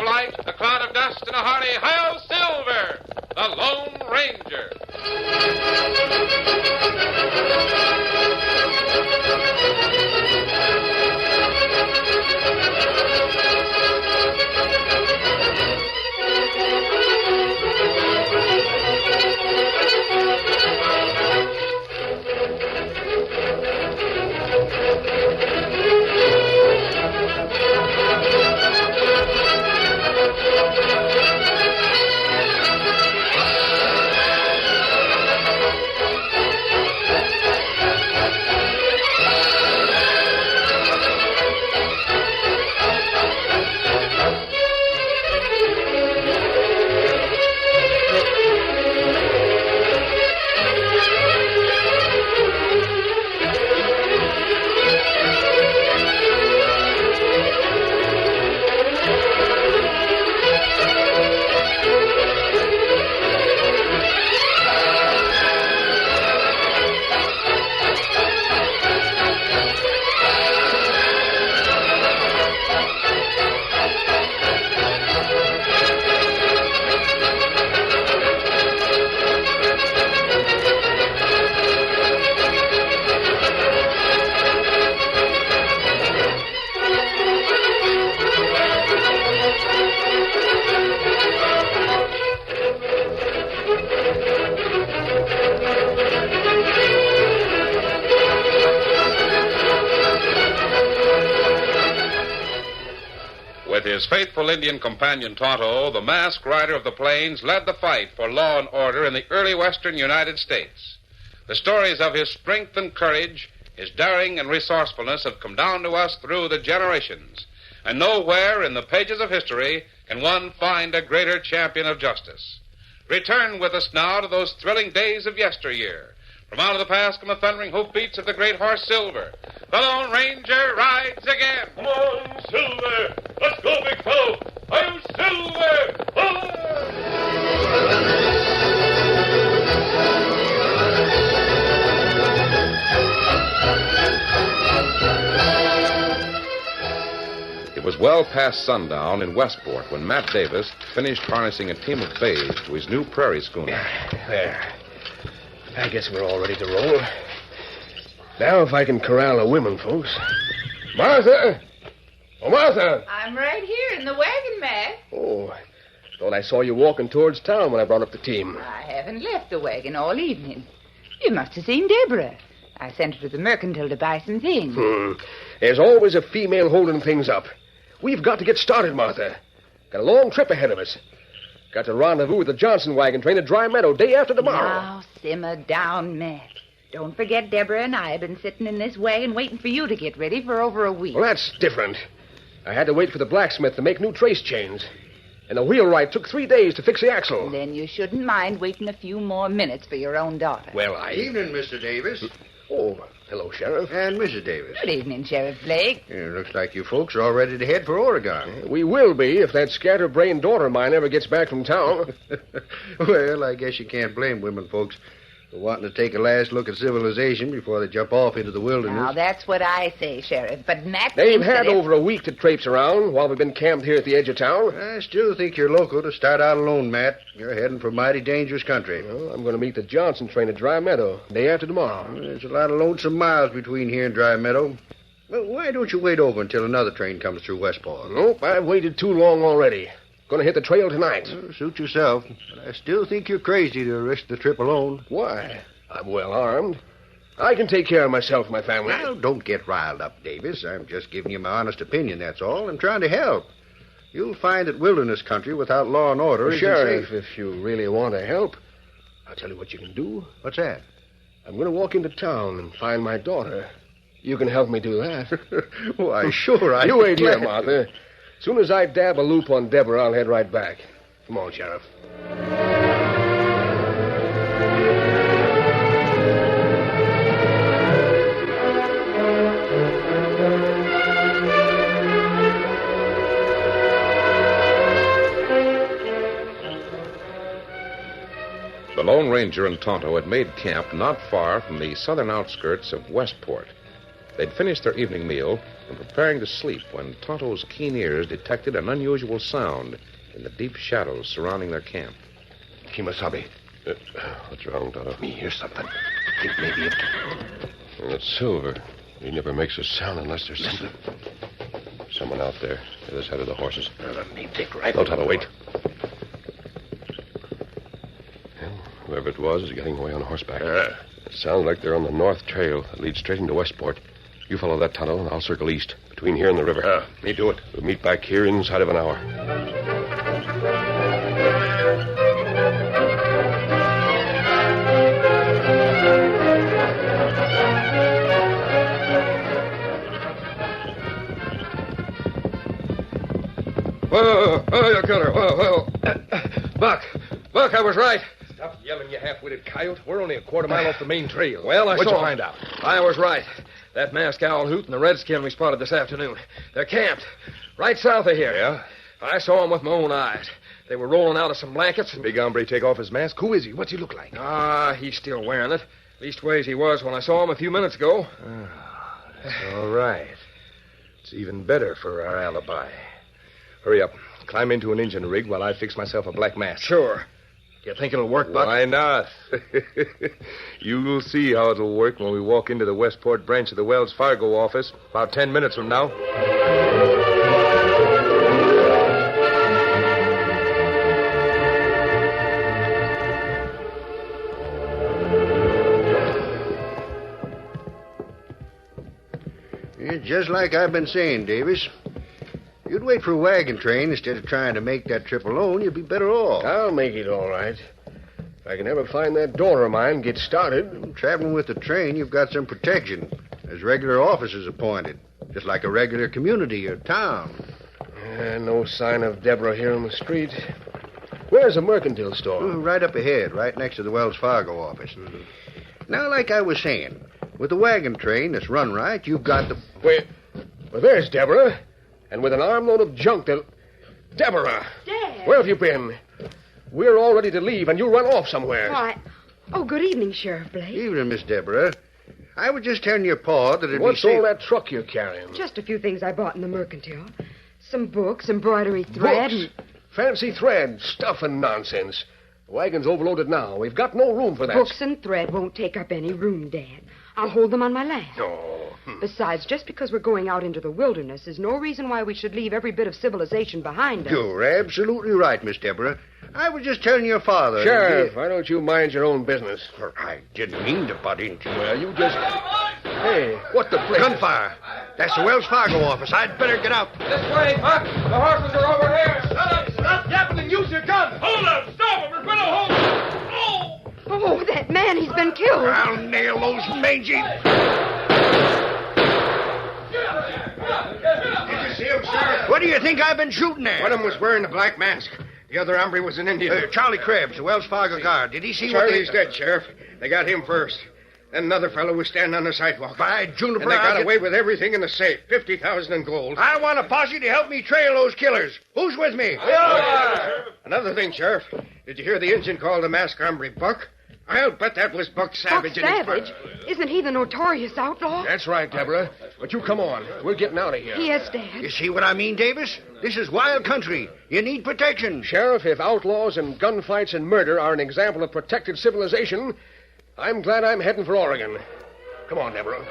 light, a cloud of dust, and a hearty Hi-Yo Silver, the Lone Ranger. With his faithful Indian companion Tonto, the masked rider of the plains led the fight for law and order in the early western United States. The stories of his strength and courage, his daring and resourcefulness have come down to us through the generations. And nowhere in the pages of history can one find a greater champion of justice. Return with us now to those thrilling days of yesteryear. From out of the past come the thundering hoofbeats of the great horse Silver. The Lone Ranger rides again. Come on, Silver. Let's go, big fellow. I'm Silver. It was well past sundown in Westport when Matt Davis finished harnessing a team of bays to his new prairie schooner. There. I guess we're all ready to roll. Now, if I can corral the women, folks. Martha! Oh, Martha! I'm right here in the wagon, Matt. Oh, thought I saw you walking towards town when I brought up the team. I haven't left the wagon all evening. You must have seen Deborah. I sent her to the mercantile to buy some things. There's always a female holding things up. We've got to get started, Martha. Got a long trip ahead of us. Got to rendezvous with the Johnson wagon train at Dry Meadow day after tomorrow. Now, simmer down, Matt. Don't forget Deborah and I have been sitting in this wagon waiting for you to get ready for over a week. Well, that's different. I had to wait for the blacksmith to make new trace chains. And the wheelwright took 3 days to fix the axle. Then you shouldn't mind waiting a few more minutes for your own daughter. Well, Evening, Mr. Davis. Oh, hello, Sheriff. And Mrs. Davis. Good evening, Sheriff Blake. It looks like you folks are all ready to head for Oregon. We will be if that scatterbrained daughter of mine ever gets back from town. Well, I guess you can't blame women folks for wanting to take a last look at civilization before they jump off into the wilderness. Now, that's what I say, Sheriff. But Matt They've thinks had that over a week to traipse around while we've been camped here at the edge of town. I still think you're loco to start out alone, Matt. You're heading for mighty dangerous country. Well, I'm going to meet the Johnson train at Dry Meadow day after tomorrow. There's a lot of lonesome miles between here and Dry Meadow. Well, why don't you wait over until another train comes through Westport? Nope, I've waited too long already. Going to hit the trail tonight. Well, suit yourself. But I still think you're crazy to risk the trip alone. Why? I'm well armed. I can take care of myself and my family. Well, don't get riled up, Davis. I'm just giving you my honest opinion, that's all. I'm trying to help. You'll find that wilderness country without law and order isn't Sheriff, safe. if you really want to help, I'll tell you what you can do. What's that? I'm going to walk into town and find my daughter. You can help me do that. Why, sure, I... You wait here, Martha. As soon as I dab a loop on Deborah, I'll head right back. Come on, Sheriff. The Lone Ranger and Tonto had made camp not far from the southern outskirts of Westport. They'd finished their evening meal and preparing to sleep when Tonto's keen ears detected an unusual sound in the deep shadows surrounding their camp. Kimasabi. What's wrong, Tonto? Me hear something. Think maybe it... It's Silver. He never makes a sound unless there's something. Someone out there, the other side of the horses. Let me take rifle. No, Tonto, wait. Well, whoever it was is getting away on horseback. It sounds like they're on the north trail that leads straight into Westport. You follow that tunnel, and I'll circle east, between here and the river. Me do it. We'll meet back here inside of an hour. Whoa, you killer. Whoa. Buck, I was right. Stop yelling, you half-witted coyote. We're only a quarter mile off the main trail. Well, What'd you saw find out? I was right. That masked owl hoot and the redskin we spotted this afternoon. They're camped right south of here. Yeah? I saw them with my own eyes. They were rolling out of some blankets. Big hombre take off his mask. Who is he? What's he look like? He's still wearing it. Leastways he was when I saw him a few minutes ago. That's all right. It's even better for our alibi. Hurry up. Climb into an engine rig while I fix myself a black mask. Sure. You think it'll work, Buck? Why not? You will see how it'll work when we walk into the Westport branch of the Wells Fargo office about 10 minutes from now. It's just like I've been saying, Davis. You'd wait for a wagon train instead of trying to make that trip alone. You'd be better off. I'll make it all right. If I can ever find that daughter of mine, get started. Traveling with the train, you've got some protection. There's regular officers appointed, just like a regular community or town. No sign of Deborah here on the street. Where's the mercantile store? Right up ahead, right next to the Wells Fargo office. Now, like I was saying, with the wagon train that's run right, you've got the... Well, there's Deborah. And with an armload of junk that... Deborah! Dad! Where have you been? We're all ready to leave, and you run off somewhere. Why... Oh, good evening, Sheriff Blake. Evening, Miss Deborah. I was just telling your pa that it'd What's be safe... all that truck you're carrying? Just a few things I bought in the mercantile. Some books, embroidery thread, Books? Fancy thread. Stuff and nonsense. The wagon's overloaded now. We've got no room for that. Books and thread won't take up any room, Dad. I'll hold them on my lap. Oh. Besides, just because we're going out into the wilderness is no reason why we should leave every bit of civilization behind us. You're absolutely right, Miss Deborah. I was just telling your father... Sheriff, why don't you mind your own business? I didn't mean to butt into you. Well, you just... Hey, what the... Gunfire. That's the Wells Fargo office. I'd better get out. This way, Buck. The horses are over here. Shut up! Stop yapping and use your gun! Hold up! Stop him! We're going to hold him! Oh! Oh, that man, he's been killed. I'll nail those mangy... Did you see him, Sheriff? What do you think I've been shooting at? One of them was wearing the black mask. The other hombre was an Indian. Charlie Krebs, the Wells Fargo guard. Did he see Charlie's what they... dead, Sheriff. They got him first. Then another fellow was standing on the sidewalk. By Juniper, And they got I'll away with everything in the safe. $50,000 in gold. I want a posse to help me trail those killers. Who's with me? Another thing, Sheriff. Did you hear the engine call the masked hombre Buck? I'll bet that was Buck Savage. Buck Savage? Isn't he the notorious outlaw? That's right, Deborah. But you come on. We're getting out of here. Yes, Dad. You see what I mean, Davis? This is wild country. You need protection. Sheriff, if outlaws and gunfights and murder are an example of protected civilization, I'm glad I'm heading for Oregon. Come on, Deborah.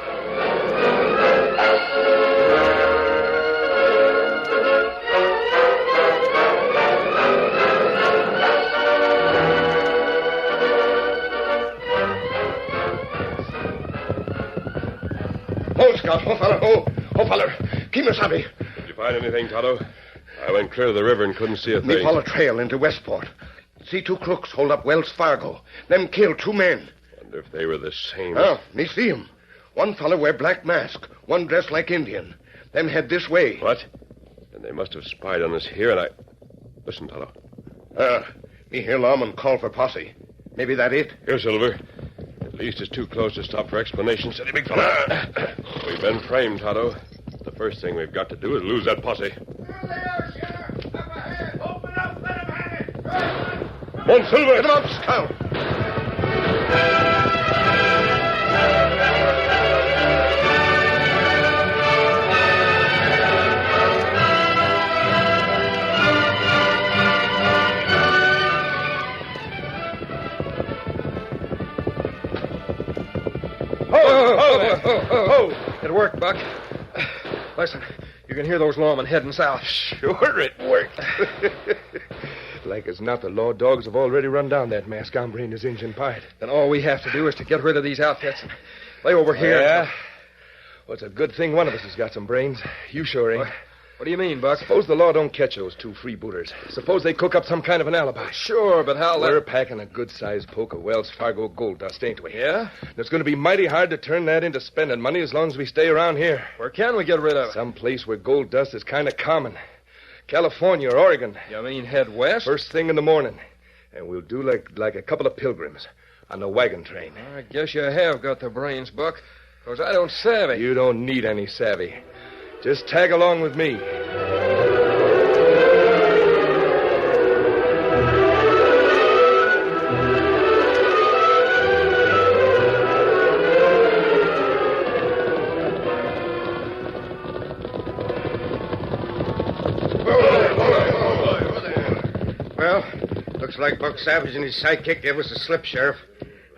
Oh, Scout. Oh, fella. Oh, fella. Kimasabi. Did you find anything, Tonto? I went clear to the river and couldn't see a thing. Me follow trail into Westport. See two crooks hold up Wells Fargo. Them kill two men. Wonder if they were the same. Oh, me see 'em. One fellow wear black mask. One dressed like Indian. Them head this way. What? Then they must have spied on us here, and I... Listen, Tonto. Me hear lawman call for posse. Maybe that it? Here, Silver. At least it's too close to stop for explanations. Steady, big fella. We've been framed, Tonto. The first thing we've got to do is lose that posse. There they are, Sheriff! Up ahead! Open up! Let him have it! Come on, Silver! Get 'em up, Scout. It worked, Buck. Listen, you can hear those lawmen heading south. Sure, it worked. Like as not, the law dogs have already run down that masked hombre and his Injun pard. Then all we have to do is to get rid of these outfits and lay over here. Yeah? Well, it's a good thing one of us has got some brains. You sure ain't. What do you mean, Buck? Suppose the law don't catch those two freebooters. Suppose they cook up some kind of an alibi. Sure, but how... We're packing a good-sized poke of Wells Fargo gold dust, ain't we? Yeah? And it's going to be mighty hard to turn that into spending money as long as we stay around here. Where can we get rid of it? Some place where gold dust is kind of common. California or Oregon. You mean head west? First thing in the morning. And we'll do like a couple of pilgrims on the wagon train. I guess you have got the brains, Buck. Because I don't savvy. You don't need any savvy. Just tag along with me. Well, looks like Buck Savage and his sidekick gave us a slip, Sheriff.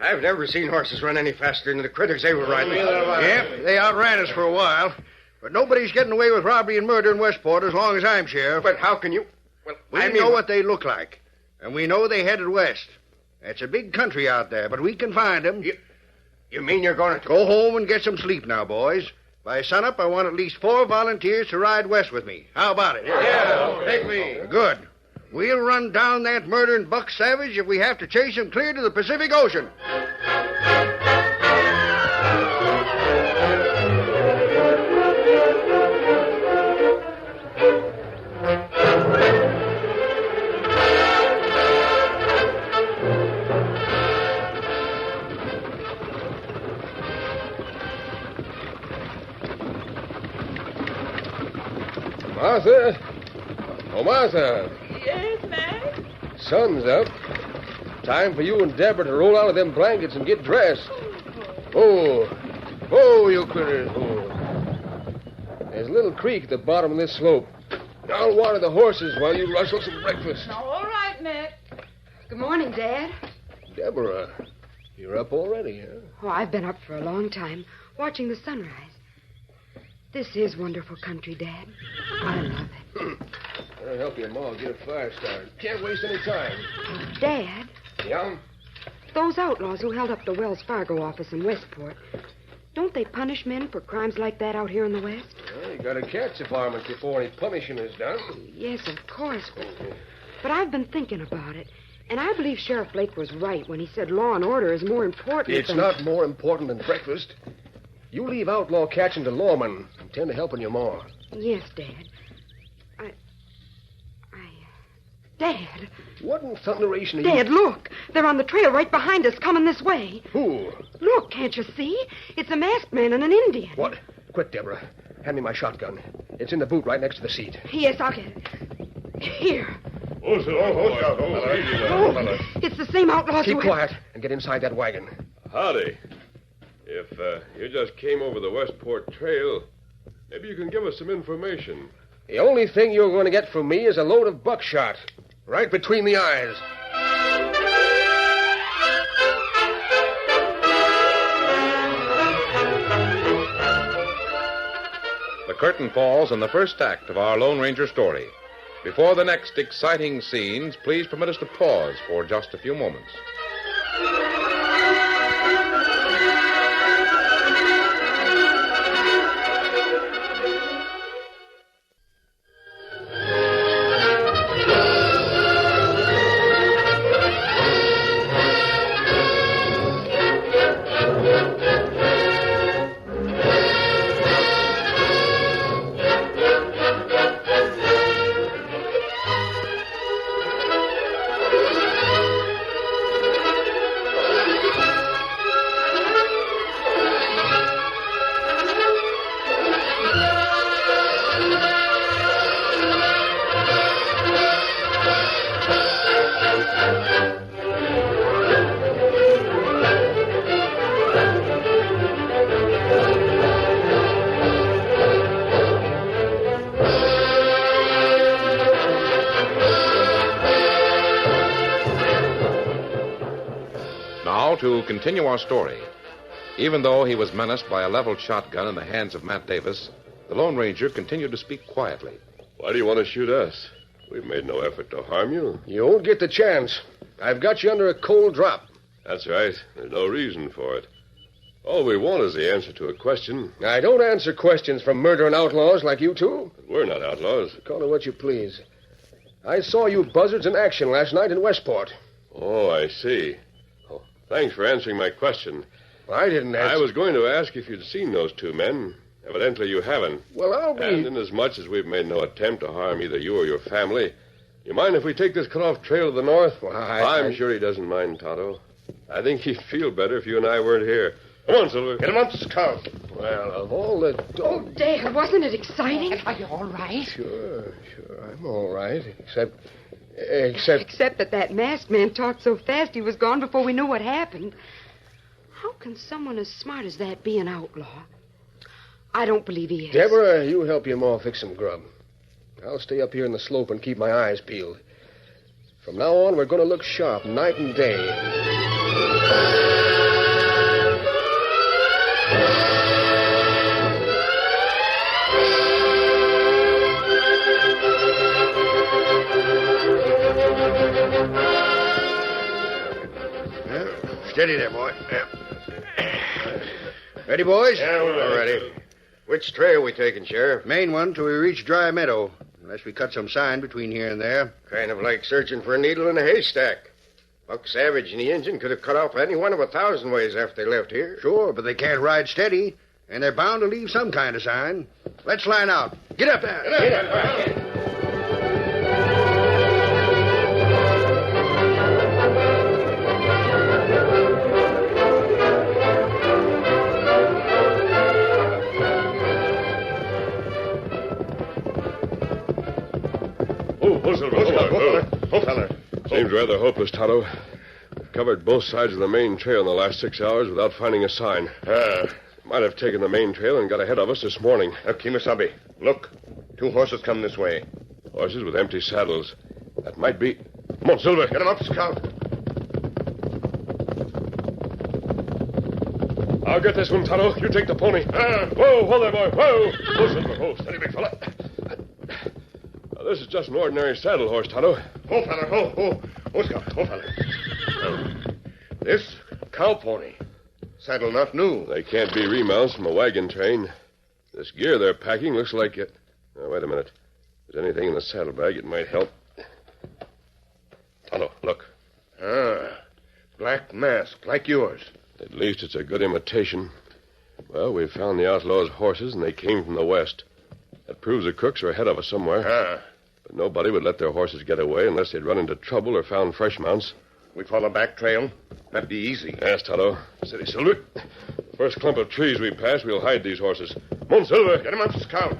I've never seen horses run any faster than the critters they were riding. Yeah, they outran us for a while. But nobody's getting away with robbery and murder in Westport as long as I'm sheriff. But how can you... Well, we know what they look like. And we know they headed west. It's a big country out there, but we can find them. You mean you're going to... Go home and get some sleep now, boys. By sunup, I want at least 4 volunteers to ride west with me. How about it? Yeah, take me. Good. We'll run down that murdering Buck Savage if we have to chase him clear to the Pacific Ocean. Martha? Oh, Martha. Yes, Mac? Sun's up. Time for you and Deborah to roll out of them blankets and get dressed. Oh, you critters. Oh. There's a little creek at the bottom of this slope. I'll water the horses while you rustle some breakfast. All right, Mac. Good morning, Dad. Deborah, you're up already, huh? Oh, I've been up for a long time, watching the sunrise. This is wonderful country, Dad. I love it. I'll help your Ma get a fire started. Can't waste any time. Dad, Yeah? those outlaws who held up the Wells Fargo office in Westport, don't they punish men for crimes like that out here in the West? Well, you gotta catch the varmint before any punishing is done. Yes, of course. But I've been thinking about it, and I believe Sheriff Blake was right when he said law and order is more important It's than... not more important than breakfast. You leave outlaw catching to lawmen and tend to helping your Ma. Yes, Dad. Dad. What in thunderation are you... Dad, look. They're on the trail right behind us, coming this way. Who? Look, can't you see? It's a masked man and an Indian. What? Quick, Deborah. Hand me my shotgun. It's in the boot right next to the seat. Yes, I'll get it. Here. Oh, It's the same outlaws Keep who... quiet and get inside that wagon. Howdy. If you just came over the Westport Trail, maybe you can give us some information. The only thing you're going to get from me is a load of buckshot. Right between the eyes. The curtain falls on the first act of our Lone Ranger story. Before the next exciting scenes, please permit us to pause for just a few moments. Now, to continue our story. Even though he was menaced by a leveled shotgun in the hands of Matt Davis, the Lone Ranger continued to speak quietly. Why do you want to shoot us? We've made no effort to harm you. You won't get the chance. I've got you under a cold drop. That's right. There's no reason for it. All we want is the answer to a question. I don't answer questions from murdering outlaws like you two. But we're not outlaws. Call it what you please. I saw you buzzards in action last night in Westport. Oh, I see. Oh, thanks for answering my question. I didn't answer. I was going to ask if you'd seen those two men. Evidently you haven't. Well, I'll be... And inasmuch as we've made no attempt to harm either you or your family, you mind if we take this cut-off trail to the north? Well, I'm sure he doesn't mind, Tonto. I think he'd feel better if you and I weren't here. Come on, Silver. Get him up, Scout. Well, of all the... Oh, Dad, wasn't it exciting? Are you all right? Sure. I'm all right. Except... Except that masked man talked so fast he was gone before we knew what happened. How can someone as smart as that be an outlaw? I don't believe he is. Deborah, you help your ma fix some grub. I'll stay up here in the slope and keep my eyes peeled. From now on, we're going to look sharp night and day. Steady there, boy. Ready, boys? Yeah, we're All ready. Which trail we taking, Sheriff? Main one till we reach Dry Meadow, unless we cut some sign between here and there. Kind of like searching for a needle in a haystack. Buck Savage and the Injun could have cut off any one of 1,000 ways after they left here. Sure, but they can't ride steady, and they're bound to leave some kind of sign. Let's line out. Get up there. Get up. Seems rather hopeless, Tonto. We've covered both sides of the main trail in the last 6 hours without finding a sign. Might have taken the main trail and got ahead of us this morning. Kimasabi, look. 2 horses come this way. Horses with empty saddles. That might be... Come on, Silver. Get him up, Scout. I'll get this one, Tonto. You take the pony. Whoa there, boy. Whoa. Whoa, Silver. Whoa, steady, big fella. Now, this is just an ordinary saddle horse, Tonto. Oh, fella. Oh, Scout. Oh, fella. This cow pony. Saddle not new. They can't be remounts from a wagon train. This gear they're packing looks like it... Now, wait a minute. If there's anything in the saddlebag, it might help. Tonto, look. Black mask, like yours. At least it's a good imitation. Well, we've found the outlaws' horses, and they came from the west. That proves the crooks are ahead of us somewhere. But nobody would let their horses get away unless they'd run into trouble or found fresh mounts. We follow back trail. That'd be easy. Yes, Tonto. Steady, Silver. The first clump of trees we pass, we'll hide these horses. Come on, Silver. Get him up, Scout.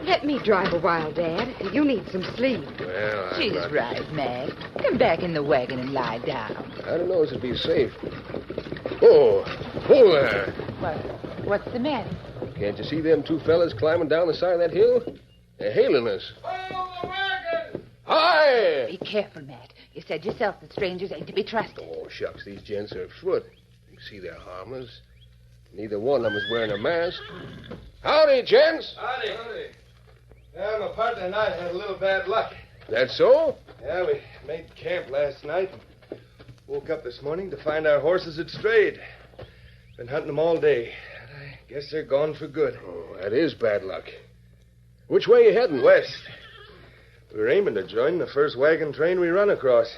Let me drive a while, Dad. You need some sleep. Well, She's right, Mac. Come back in the wagon and lie down. I don't know if it'd be safe. Oh, there. What's the matter? Can't you see them 2 fellas climbing down the side of that hill? They're hailing us. Hi! Be careful, Matt. You said yourself that strangers ain't to be trusted. Oh, shucks, these gents are afoot. You see they're harmless. Neither one of them is wearing a mask. Howdy, gents. Howdy. Yeah, my partner and I had a little bad luck. That so? Yeah, we made camp last night and woke up this morning to find our horses had strayed. Been hunting them all day, and I guess they're gone for good. Oh, that is bad luck. Which way you heading? West. We were aiming to join the first wagon train we run across.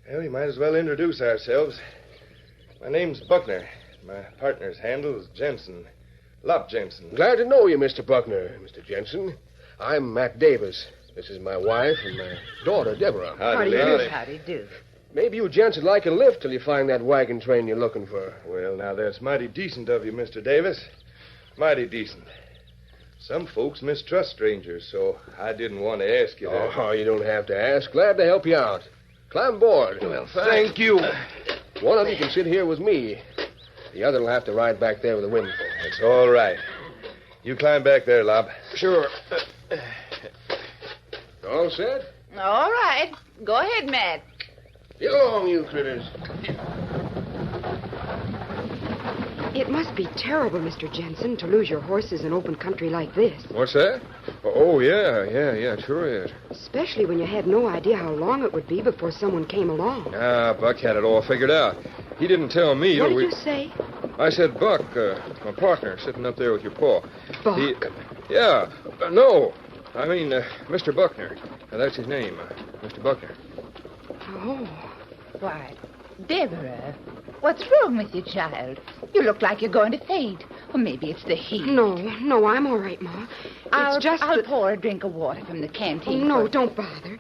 Well, we might as well introduce ourselves. My name's Buckner. My partner's handle is Jensen. Lop Jensen. Glad to know you, Mr. Buckner, Mr. Jensen. I'm Matt Davis. This is my wife and my daughter, Deborah. Howdy do. Maybe you gents would like a lift till you find that wagon train you're looking for. Well, now, that's mighty decent of you, Mr. Davis. Mighty decent. Some folks mistrust strangers, so I didn't want to ask you that. Oh, you don't have to ask. Glad to help you out. Climb aboard. Well, thank you. One of you can sit here with me. The other will have to ride back there with the windfall. It's all right. You climb back there, Lob. Sure. All set? All right. Go ahead, Matt. Get along, you critters. It must be terrible, Mr. Jensen, to lose your horses in open country like this. What's that? Oh, yeah, it sure is. Especially when you had no idea how long it would be before someone came along. Buck had it all figured out. He didn't tell me. What did you say? I said, Buck, my partner, sitting up there with your paw. Buck? No. I mean, Mr. Buckner. That's his name, Mr. Buckner. Oh. Why, Deborah, what's wrong with you, child? You look like you're going to faint. Or maybe it's the heat. No, I'm all right, Ma. I'll pour a drink of water from the canteen. Oh, no, don't bother.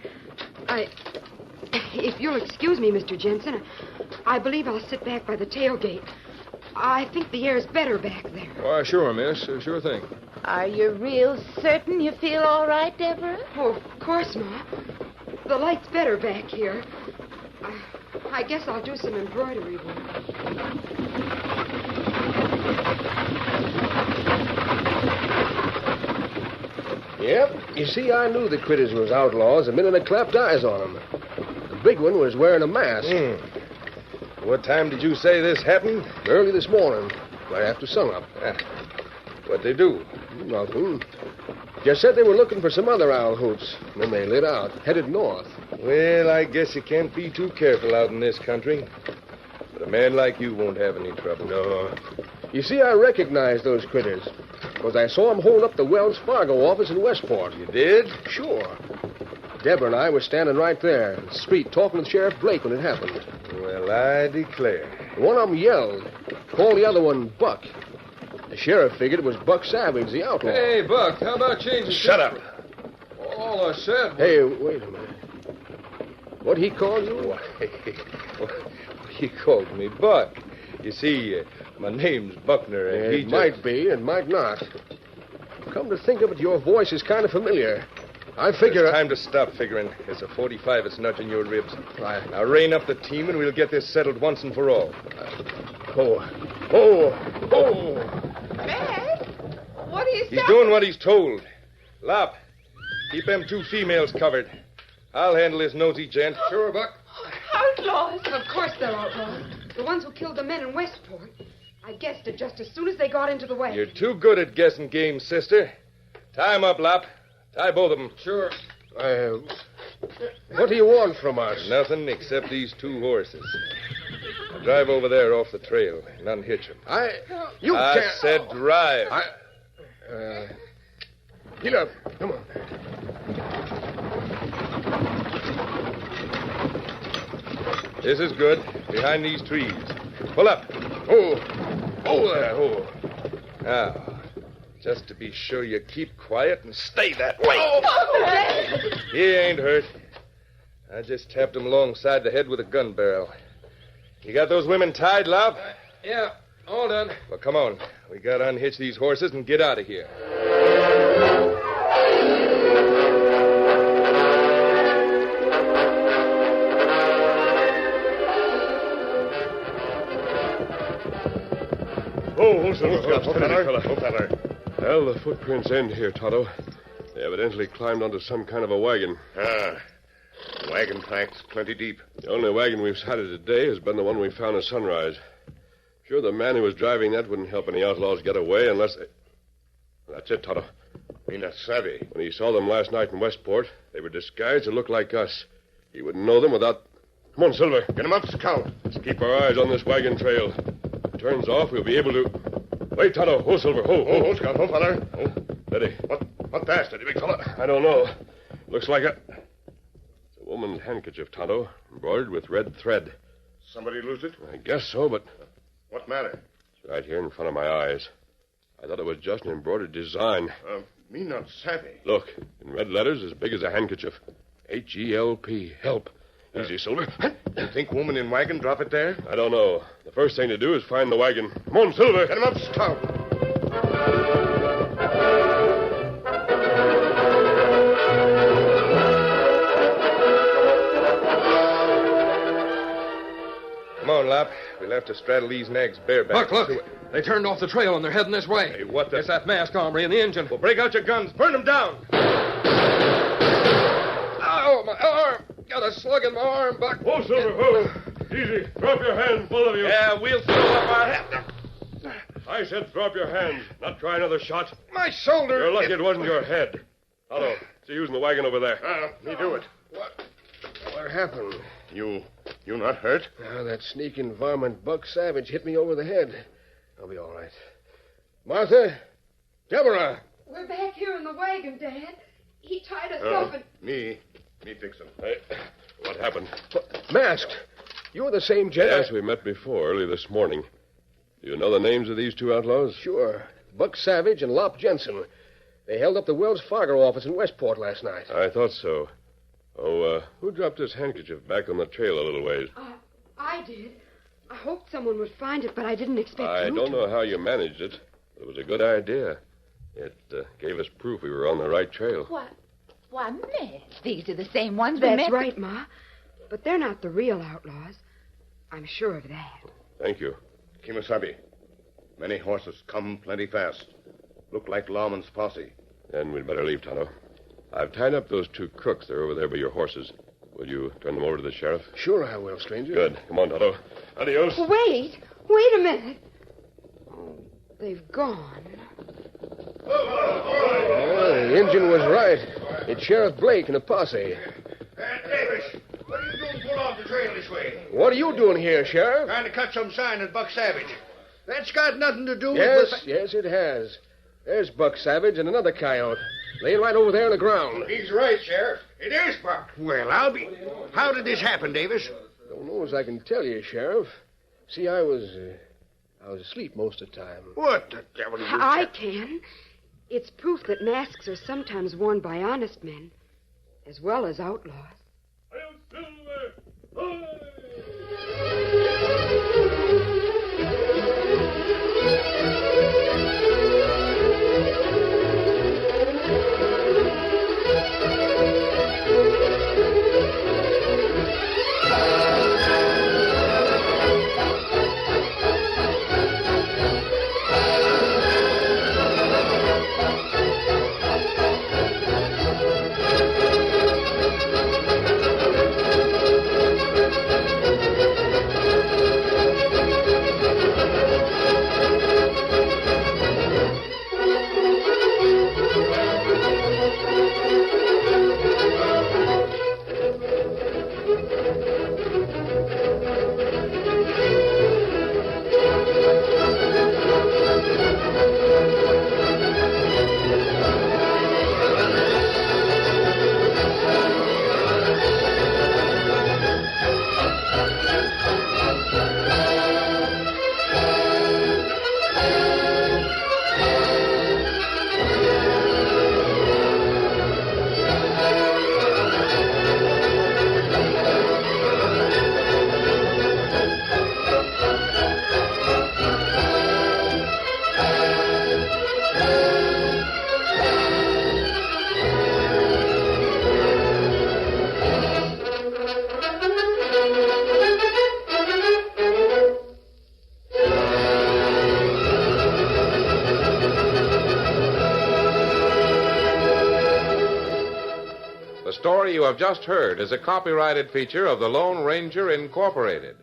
If you'll excuse me, Mr. Jensen, I believe I'll sit back by the tailgate. I think the air's better back there. Why, sure, miss. Sure thing. Are you real certain you feel all right, Deborah? Oh, of course, Ma. The light's better back here. I guess I'll do some embroidery work. Yep. You see, I knew the critters was outlaws the minute I clapped eyes on them. The big one was wearing a mask. What time did you say this happened? Early this morning, right after sunup. What'd they do? Nothing. Just said they were looking for some other owl hoots. Then they lit out, headed north. Well, I guess you can't be too careful out in this country. But a man like you won't have any trouble. No. You see, I recognized those critters. Because I saw them hold up the Wells Fargo office in Westport. You did? Sure. Deborah and I were standing right there in the street talking with Sheriff Blake when it happened. Well, I declare. One of them yelled, called the other one Buck. The sheriff figured it was Buck Savage, the outlaw. Hey, Buck, how about changing... Shut up. All I said was... Hey, wait a minute. What he called you? Why, he called me Buck. You see, my name's Buckner, and It might be and might not. Come to think of it, your voice is kind of familiar. I figure... It's time to stop figuring. There's a 45 that's nudging your ribs. Right. Now rein up the team, and we'll get this settled once and for all. Matt, what are you saying? He's doing what he's told. Lop, keep them two females covered. I'll handle this nosy gent. Sure, Buck. Outlaws? Of course they're outlaws. The ones who killed the men in Westport. I guessed it just as soon as they got into the wagon. You're too good at guessing games, sister. Tie 'em up, Lop. Tie both of them. Sure. What do you want from us? Nothing except these two horses. Now drive over there off the trail and unhitch them. I can't... said drive. Get up. Come on. This is good. Behind these trees. Pull up. Oh. Now, just to be sure you keep quiet and stay that way. He ain't hurt. I just tapped him alongside the head with a gun barrel. You got those women tied, Lop? Yeah, all done. Well, come on. We got to unhitch these horses and get out of here. Well, the footprints end here, Tonto. They evidently climbed onto some kind of a wagon. Wagon tracks plenty deep. The only wagon we've sighted today has been the one we found at sunrise. Sure, the man who was driving that wouldn't help any outlaws get away unless they... That's it, Tonto. Me not savvy. When he saw them last night in Westport, they were disguised to look like us. He wouldn't know them without... Come on, Silver. Get him up, Scout. Let's keep our eyes on this wagon trail. If it turns off, we'll be able to... Wait, Tonto. Ho, Silver. Ho, Scout. Ho, feller. Oh. Steady. What bastard, big fella? I don't know. Looks like a woman's handkerchief, Tonto, embroidered with red thread. Somebody lose it? I guess so, but... What matter? It's right here in front of my eyes. I thought it was just an embroidered design. Me not savvy. Look, in red letters as big as a handkerchief. H-E-L-P. Help. Easy, Silver. You think woman in wagon drop it there? I don't know. The first thing to do is find the wagon. Come on, Silver. Get him up, Scout. Come on, Lop. We'll have to straddle these nags bareback. Buck, look. They turned off the trail and they're heading this way. Hey, what the... It's that masked hombre in the engine. Well, break out your guns. Burn them down. Oh, my arm. Got a slug in my arm, Buck. Whoa, Silver, whoa. Easy. Drop your hands, both of you. Yeah, we'll throw up our head. I said drop your hands, not try another shot. My shoulder. You're lucky it wasn't your head. Hello. See who's in the wagon over there. Me do it. What happened? You not hurt? That sneaking varmint Buck Savage hit me over the head. I'll be all right. Martha? Deborah? We're back here in the wagon, Dad. He tied us up and... Me fix him. Hey, what happened? Masked. You're the same gent. Yes, we met before, early this morning. Do you know the names of these two outlaws? Sure. Buck Savage and Lop Jensen. They held up the Wells Fargo office in Westport last night. I thought so. Oh, who dropped his handkerchief back on the trail a little ways? I did. I hoped someone would find it, but I didn't expect I you don't to. know how you managed it, but it was a good idea. It gave us proof we were on the right trail. Why, miss, these are the same ones we met. That's right, Ma. But they're not the real outlaws. I'm sure of that. Thank you. Kimasabi. Many horses come plenty fast. Look like Lawman's posse. Then we'd better leave, Tonto. I've tied up those two crooks. They're over there by your horses. Will you turn them over to the sheriff? Sure I will, stranger. Good. Come on, Tonto. Adios. Wait a minute. Oh, they've gone. The engine was right. It's Sheriff Blake and a posse. Davis, what are you doing pull off the trail this way? What are you doing here, Sheriff? Trying to cut some sign at Buck Savage. That's got nothing to do Yes, with... yes, it has. There's Buck Savage and another coyote. Laying right over there on the ground. He's right, Sheriff. It is Buck. Well, I'll be... How did this happen, Davis? Don't know as I can tell you, Sheriff. See, I was asleep most of the time. What the devil are you... I can. It's proof that masks are sometimes worn by honest men, as well as outlaws. The story you have just heard is a copyrighted feature of the Lone Ranger Incorporated.